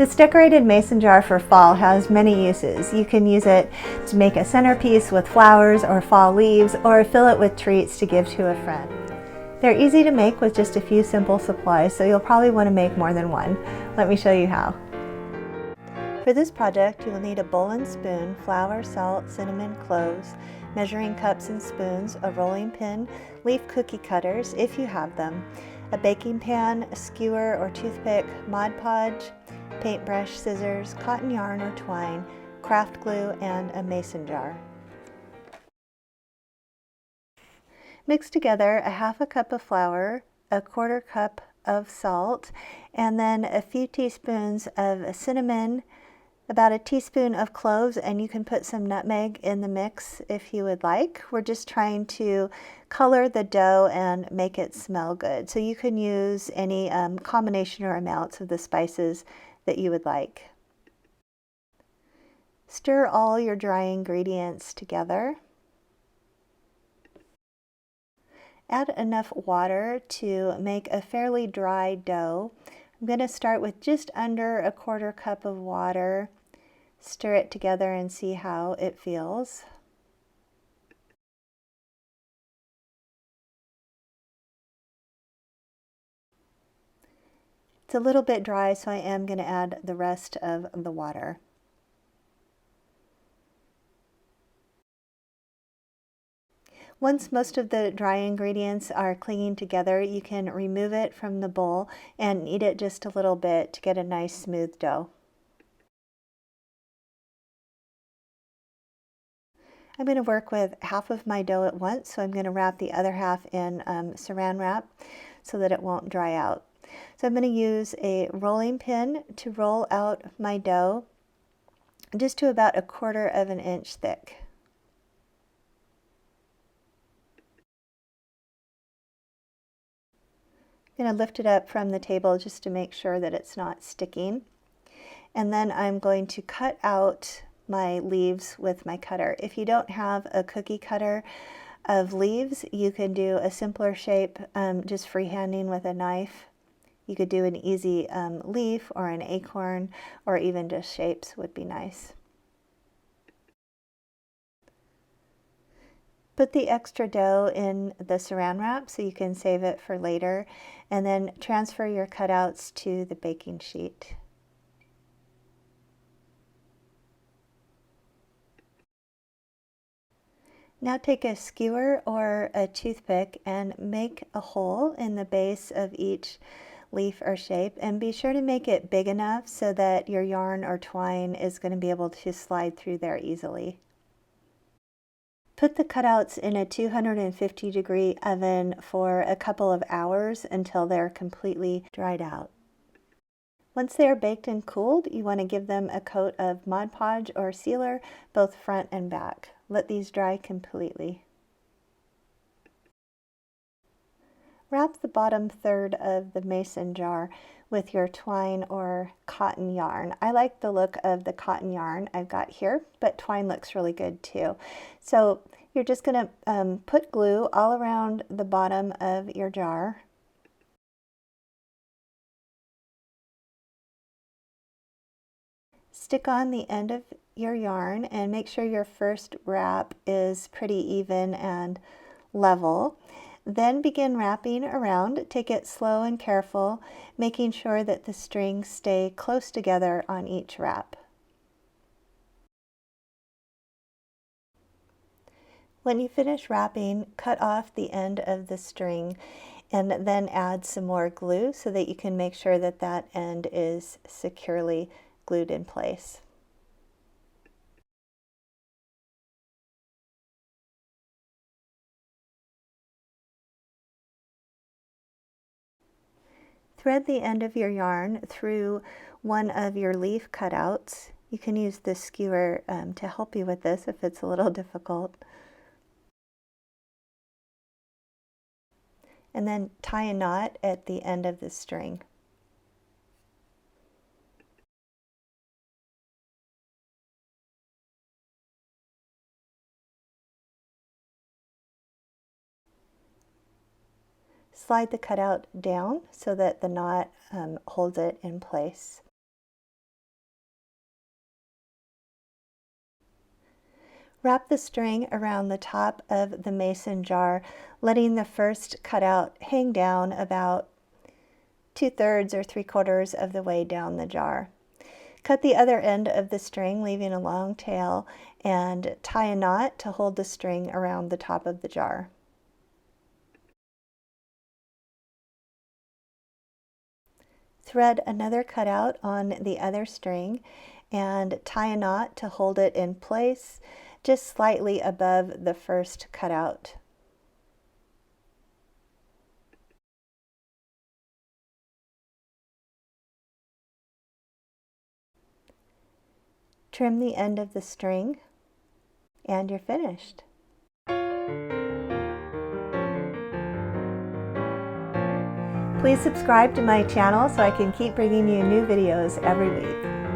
This decorated mason jar for fall has many uses. You can use it to make a centerpiece with flowers or fall leaves, or fill it with treats to give to a friend. They're easy to make with just a few simple supplies, so you'll probably want to make more than one. Let me show you how. For this project, you will need a bowl and spoon, flour, salt, cinnamon, cloves, measuring cups and spoons, a rolling pin, leaf cookie cutters if you have them, a baking pan, a skewer or toothpick, Mod Podge, paintbrush, scissors, cotton yarn or twine, craft glue, and a mason jar. Mix together a half a cup of flour, a quarter cup of salt, and then a few teaspoons of cinnamon, about a teaspoon of cloves, and you can put some nutmeg in the mix if you would like. We're just trying to color the dough and make it smell good. So you can use any combination or amounts of the spices that you would like. Stir all your dry ingredients together. Add enough water to make a fairly dry dough. I'm going to start with just under a quarter cup of water. Stir it together and see how it feels. It's a little bit dry, so I am going to add the rest of the water. Once most of the dry ingredients are clinging together, you can remove it from the bowl and knead it just a little bit to get a nice smooth dough. I'm going to work with half of my dough at once, so I'm going to wrap the other half in saran wrap so that it won't dry out. So I'm going to use a rolling pin to roll out my dough just to about 1/4 of an inch thick. I'm going to lift it up from the table just to make sure that it's not sticking. And then I'm going to cut out my leaves with my cutter. If you don't have a cookie cutter of leaves, you can do a simpler shape just freehanding with a knife. You could do an easy leaf or an acorn, or even just shapes would be nice. Put the extra dough in the saran wrap so you can save it for later, and then transfer your cutouts to the baking sheet. Now take a skewer or a toothpick and make a hole in the base of each leaf or shape, and be sure to make it big enough so that your yarn or twine is going to be able to slide through there easily. Put the cutouts in a 250-degree oven for a couple of hours until they're completely dried out. Once they are baked and cooled, you want to give them a coat of Mod Podge or sealer, both front and back. Let these dry completely. Wrap the bottom third of the mason jar with your twine or cotton yarn. I like the look of the cotton yarn I've got here, but twine looks really good too. So you're just going to put glue all around the bottom of your jar. Stick on the end of your yarn and make sure your first wrap is pretty even and level. Then begin wrapping around. Take it slow and careful, making sure that the strings stay close together on each wrap. When you finish wrapping, cut off the end of the string and then add some more glue so that you can make sure that that end is securely glued in place. Thread the end of your yarn through one of your leaf cutouts. You can use the skewer to help you with this if it's a little difficult. And then tie a knot at the end of the string. Slide the cutout down so that the knot holds it in place. Wrap the string around the top of the mason jar, letting the first cutout hang down about 2/3 or 3/4 of the way down the jar. Cut the other end of the string, leaving a long tail, and tie a knot to hold the string around the top of the jar. Thread another cutout on the other string and tie a knot to hold it in place just slightly above the first cutout. Trim the end of the string and you're finished. Please subscribe to my channel so I can keep bringing you new videos every week.